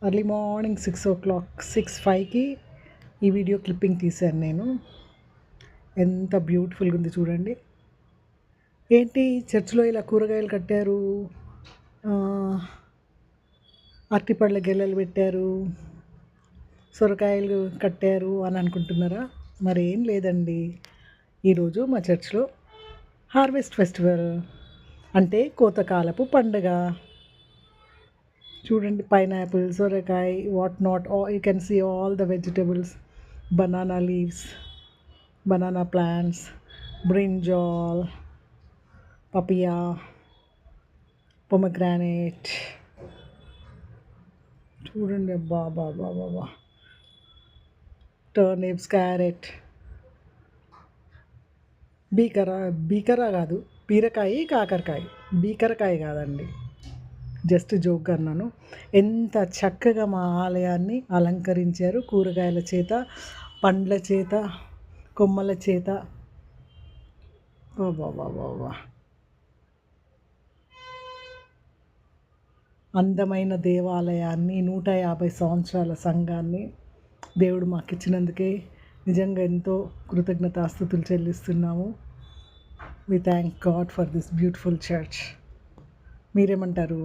Early morning 6 o'clock 6:05కి ఈ video clipping తీశాను నేను. ఎంత బ్యూటిఫుల్గా ఉంది చూడండి. ఏంటి చర్చిలో ఇలా కూరగాయలు కట్టారు, అరటిపళ్ళ గెలలు పెట్టారు, సొరకాయలు కట్టారు అని అనుకుంటున్నారా? మరి ఏం లేదండి. ఈరోజు మా చర్చ్లో హార్వెస్ట్ ఫెస్టివల్, అంటే కోతకాలపు పండుగ. చూడండి, పైనాపిల్, సొరకాయ, what not, you can see all the vegetables, banana leaves, banana plants, brinjal, papaya, pomegranate. చూడండి, బాబా బాబా బాబా, టర్నిప్స్, క్యారెట్, బీకరా కాదు, బీరకాయ, కాకరకాయ, బీకరకాయ కాదండి, జస్ట్ జోక్ అన్నాను. ఎంత చక్కగా మా ఆలయాన్ని అలంకరించారు, కూరగాయల చేత, పండ్ల చేత, కొమ్మల చేత. బాబా, అందమైన దేవాలయాన్ని, 150 సంవత్సరాల సంఘాన్ని దేవుడు మాకు ఇచ్చినందుకే నిజంగా ఎంతో కృతజ్ఞతాస్తుతులు చెల్లిస్తున్నాము. We thank God for this beautiful church. మీరేమంటారు?